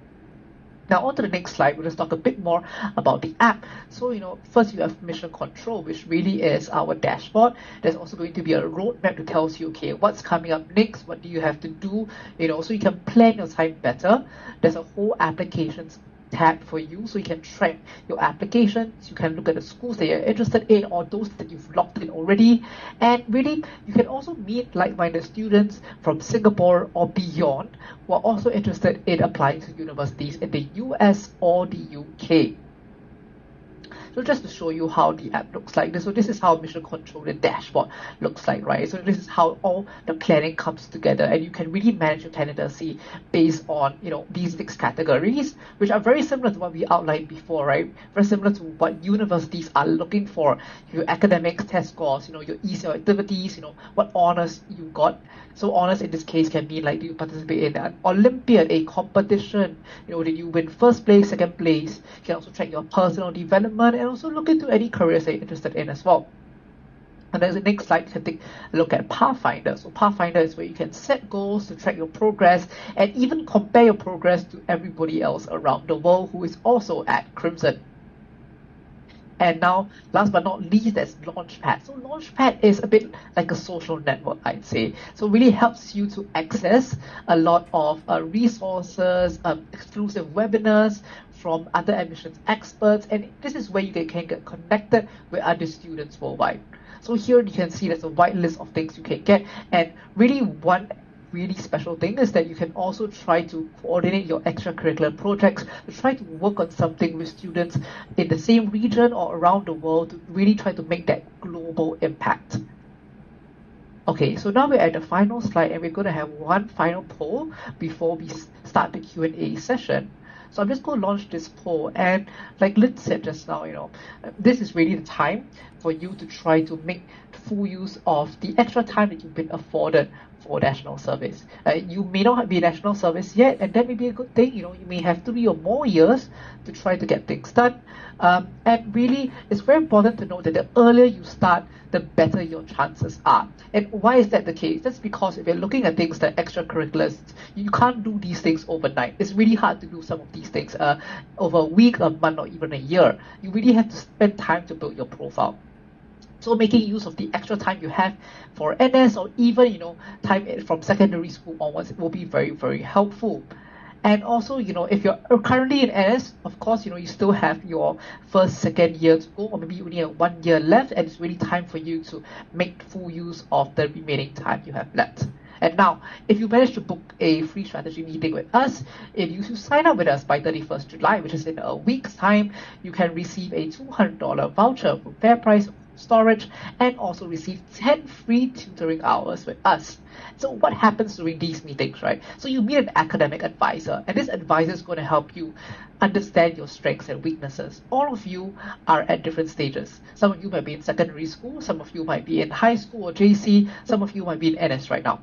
Now on to the next slide, we'll just talk a bit more about the app. So, first you have mission control, which really is our dashboard. There's also going to be a roadmap that tells you, okay, what's coming up next, what do you have to do, so you can plan your time better. There's a whole applications tab for you, so you can track your applications, you can look at the schools that you're interested in or those that you've logged in already, and really you can also meet like-minded students from Singapore or beyond who are also interested in applying to universities in the US or the UK. So just to show you how the app looks like, so this is how mission control the dashboard looks like, right? So this is how all the planning comes together, and you can really manage your candidacy based on these 6 categories, which are very similar to what we outlined before, right? Very similar to what universities are looking for: your academics, test scores, your ECL activities, what honors you got. So honors in this case can mean like, do you participate in an Olympiad, a competition? Did you win first place, second place? You can also track your personal development and also look into any careers that you're interested in as well. And then the next slide, you can take a look at Pathfinder. So Pathfinder is where you can set goals to track your progress and even compare your progress to everybody else around the world who is also at Crimson. And now, last but not least, there's Launchpad. So Launchpad is a bit like a social network, I'd say. So it really helps you to access a lot of resources, exclusive webinars from other admissions experts. And this is where you can get connected with other students worldwide. So here you can see there's a wide list of things you can get. And really one really special thing is that you can also try to coordinate your extracurricular projects to try to work on something with students in the same region or around the world to really try to make that global impact. Okay, so now we're at the final slide and we're going to have one final poll before we start the Q&A session. So I'm just going to launch this poll. And like Lynn said just now, this is really the time for you to try to make full use of the extra time that you've been afforded for national service. You may not be national service yet, and that may be a good thing. You may have 3 or more years to try to get things done. And really, it's very important to know that the earlier you start, the better your chances are. And why is that the case? That's because if you're looking at things like extracurriculars, you can't do these things overnight. It's really hard to do some of these things over a week, a month, or even a year. You really have to spend time to build your profile. So making use of the extra time you have for NS or even, time from secondary school onwards will be very, very helpful. And also, if you're currently in NS, of course, you still have your first, second year to go, or maybe you only have 1 year left, and it's really time for you to make full use of the remaining time you have left. And now, if you manage to book a free strategy meeting with us, if you sign up with us by 31st July, which is in a week's time, you can receive a $200 voucher for FairPrice storage and also receive 10 free tutoring hours with us. So what happens during these meetings, right? So you meet an academic advisor, and this advisor is going to help you understand your strengths and weaknesses. All of you are at different stages. Some of you might be in secondary school, some of you might be in high school or JC, some of you might be in NS right now.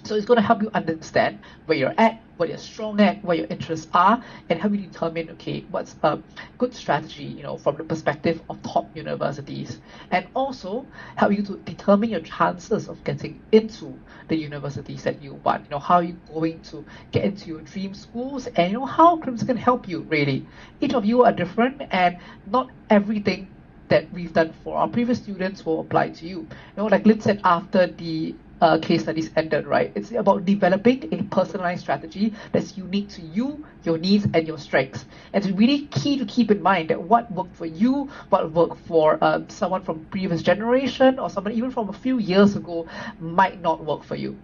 So it's going to help you understand where you're at, what you're strong at, what your interests are, and help you determine, okay, what's a good strategy, from the perspective of top universities. And also help you to determine your chances of getting into the universities that you want. How are you going to get into your dream schools, and how Crimson can help you, really. Each of you are different, and not everything that we've done for our previous students will apply to you. Like Lynn said, after the case studies ended, right? It's about developing a personalized strategy that's unique to you, your needs, and your strengths. And it's really key to keep in mind that what worked for you, what worked for someone from previous generation, or someone even from a few years ago might not work for you.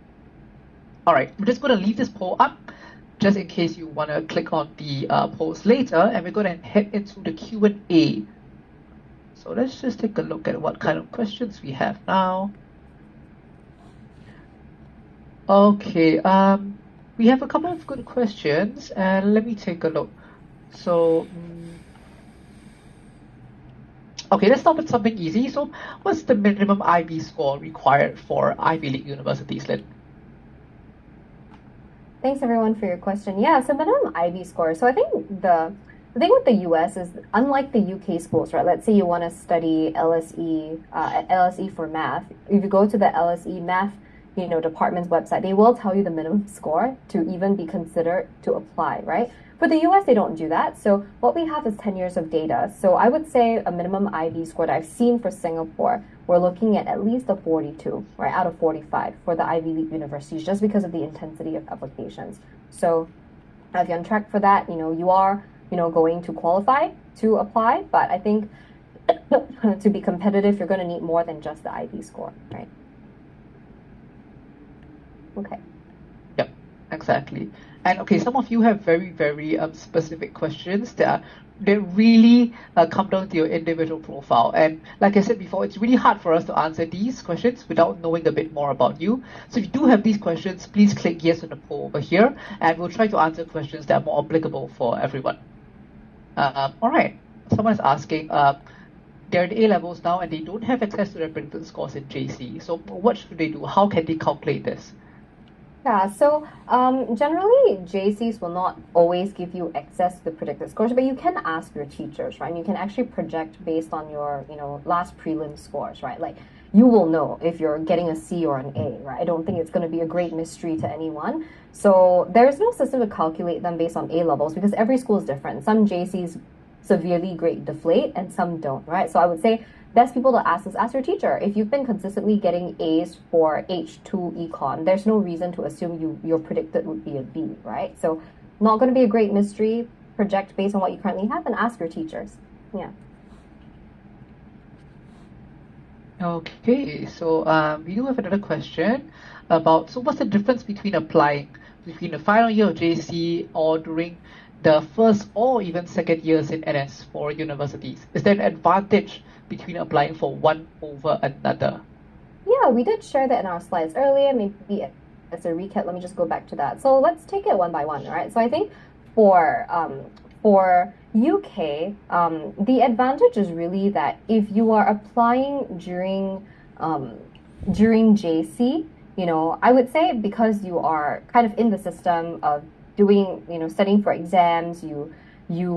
All right, we're just going to leave this poll up just in case you want to click on the polls later, and we're going to head into the Q&A. So let's just take a look at what kind of questions we have now. Okay, we have a couple of good questions, and let me take a look. So, okay, let's start with something easy. So, what's the minimum IB score required for Ivy League universities, Lynn? Thanks everyone for your question. Yeah, so minimum IB score. So I think the thing with the US is, unlike the UK schools, right? Let's say you want to study LSE at LSE for math. If you go to the LSE math department's website, they will tell you the minimum score to even be considered to apply, right? For the US, they don't do that. So what we have is 10 years of data. So I would say a minimum IB score that I've seen for Singapore, we're looking at least a 42, right, out of 45 for the Ivy League universities, just because of the intensity of applications. So if you're on track for that, you are, going to qualify to apply. But I think to be competitive, you're going to need more than just the IB score, right? Okay. Yep, exactly. And okay, some of you have very, very specific questions that really come down to your individual profile. And like I said before, it's really hard for us to answer these questions without knowing a bit more about you. So if you do have these questions, please click yes on the poll over here, and we'll try to answer questions that are more applicable for everyone. All right, someone's asking, they're in A-levels now and they don't have access to their predicted scores in JC. So what should they do? How can they calculate this? Yeah, so generally JCs will not always give you access to the predicted scores, but you can ask your teachers, right? And you can actually project based on your, last prelim scores, right? Like, you will know if you're getting a C or an A, right? I don't think it's going to be a great mystery to anyone. So there's no system to calculate them based on A levels, because every school is different. Some JCs severely grade deflate and some don't, right? So I would say best people to ask is ask your teacher. If you've been consistently getting A's for H2 econ, there's no reason to assume your predicted would be a B, right? So not going to be a great mystery. Project based on what you currently have and ask your teachers. Yeah. Okay, so we do have another question about, so what's the difference between applying between the final year of JC or during the first or even second years in NS for universities? Is there an advantage between applying for one over another? Yeah, we did share that in our slides earlier. Maybe as a recap, let me just go back to that. So let's take it one by one, right? So I think for UK, the advantage is really that if you are applying during JC, I would say because you are kind of in the system of doing, studying for exams, you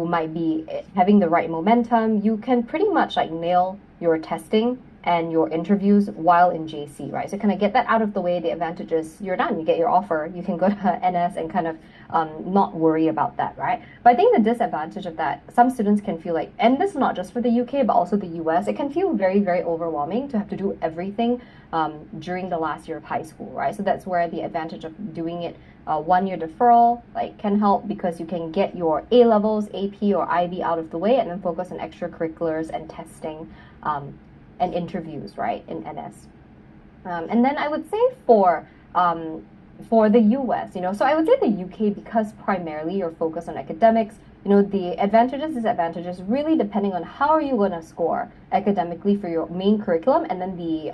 might be having the right momentum, you can pretty much like nail your testing and your interviews while in JC, right? So kind of get that out of the way. The advantage is you're done. You get your offer. You can go to NS and kind of not worry about that, right? But I think the disadvantage of that, some students can feel like, and this is not just for the UK, but also the US, it can feel very, very overwhelming to have to do everything during the last year of high school, right? So that's where the advantage of doing it 1 year deferral can help because you can get your A levels, AP, or IB out of the way and then focus on extracurriculars and testing and interviews, right, in NS. And then I would say for the US, so I would say the UK because primarily you're focused on academics, the advantages, disadvantages really depending on how are you going to score academically for your main curriculum and then the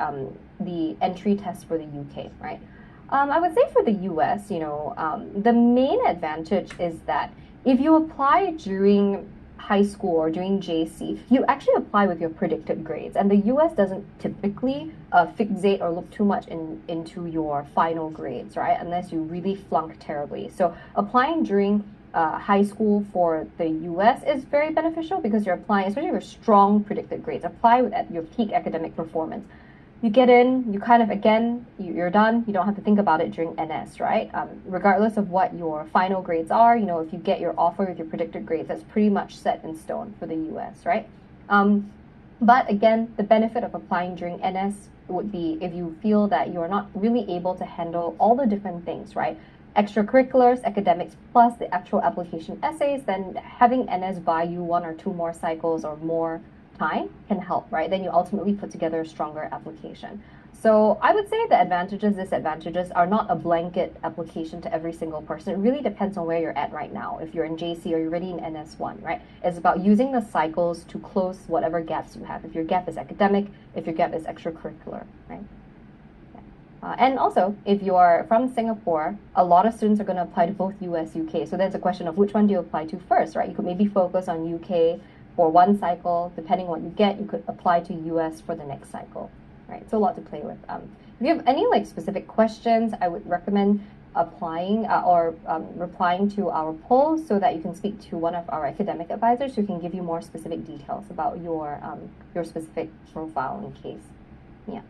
entry test for the UK, right? I would say for the US, the main advantage is that if you apply during high school or during JC, you actually apply with your predicted grades. And the US doesn't typically fixate or look too much into your final grades, right? Unless you really flunk terribly. So applying during high school for the US is very beneficial because you're applying, especially with strong predicted grades, apply at your peak academic performance. You get in, you kind of, again, you're done. You don't have to think about it during NS, right? Regardless of what your final grades are, if you get your offer with your predicted grades, that's pretty much set in stone for the US, right? But again, the benefit of applying during NS would be if you feel that you're not really able to handle all the different things, right? Extracurriculars, academics, plus the actual application essays, then having NS buy you 1 or 2 more cycles or more time can help, right? Then you ultimately put together a stronger application. So I would say the advantages, disadvantages are not a blanket application to every single person. It really depends on where you're at right now. If you're in JC or you're already in NS1, right? It's about using the cycles to close whatever gaps you have. If your gap is academic, if your gap is extracurricular, right? And also, if you're from Singapore, a lot of students are going to apply to both US, UK. So there's a question of which one do you apply to first, right? You could maybe focus on UK for one cycle. Depending on what you get, you could apply to US for the next cycle, right? So a lot to play with. If you have any specific questions, I would recommend applying or replying to our poll so that you can speak to one of our academic advisors who can give you more specific details about your specific profile and case. Yeah.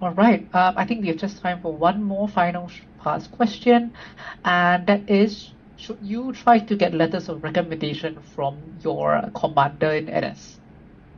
All right. I think we have just time for one more final pass question, and that is, should you try to get letters of recommendation from your commander in NS?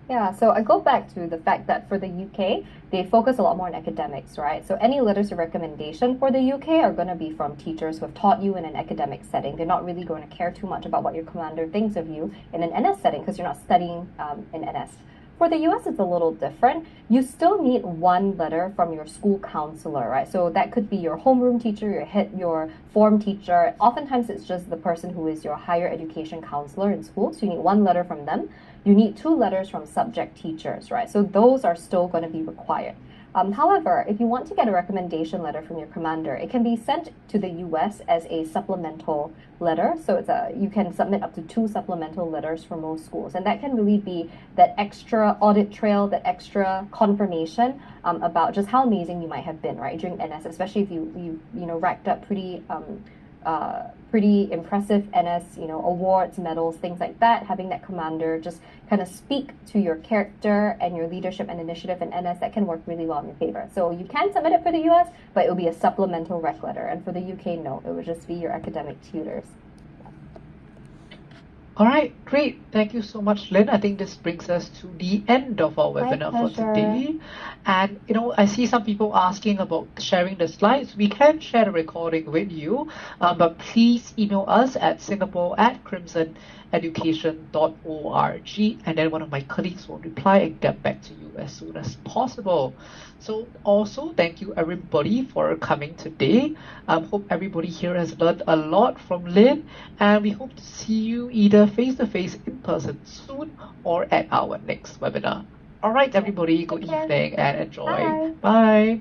Yeah, so I go back to the fact that for the UK, they focus a lot more on academics, right? So any letters of recommendation for the UK are going to be from teachers who have taught you in an academic setting. They're not really going to care too much about what your commander thinks of you in an NS setting because you're not studying in NS. For the US, it's a little different. You still need one letter from your school counselor, right? So that could be your homeroom teacher, your form teacher. Oftentimes, it's just the person who is your higher education counselor in school. So you need one letter from them. You need 2 letters from subject teachers, right? So those are still going to be required. However, if you want to get a recommendation letter from your commander, it can be sent to the US as a supplemental letter. So you can submit up to 2 supplemental letters for most schools. And that can really be that extra audit trail, that extra confirmation about just how amazing you might have been, right, during NS, especially if you racked up pretty impressive NS, awards, medals, things like that. Having that commander just kind of speak to your character and your leadership and initiative in NS, that can work really well in your favor. So you can submit it for the US, but it will be a supplemental rec letter. And for the UK, no, it would just be your academic tutors. All right, great. Thank you so much, Lynn. I think this brings us to the end of our webinar for today. And, I see some people asking about sharing the slides. We can share the recording with you, but please email us at singapore@crimsoneducation.org, and then one of my colleagues will reply and get back to you as soon as possible. So also, thank you everybody for coming today. Hope everybody here has learned a lot from Lynn, and we hope to see you either face-to-face in person soon or at our next webinar. All right, everybody, good evening and enjoy. Bye. Bye.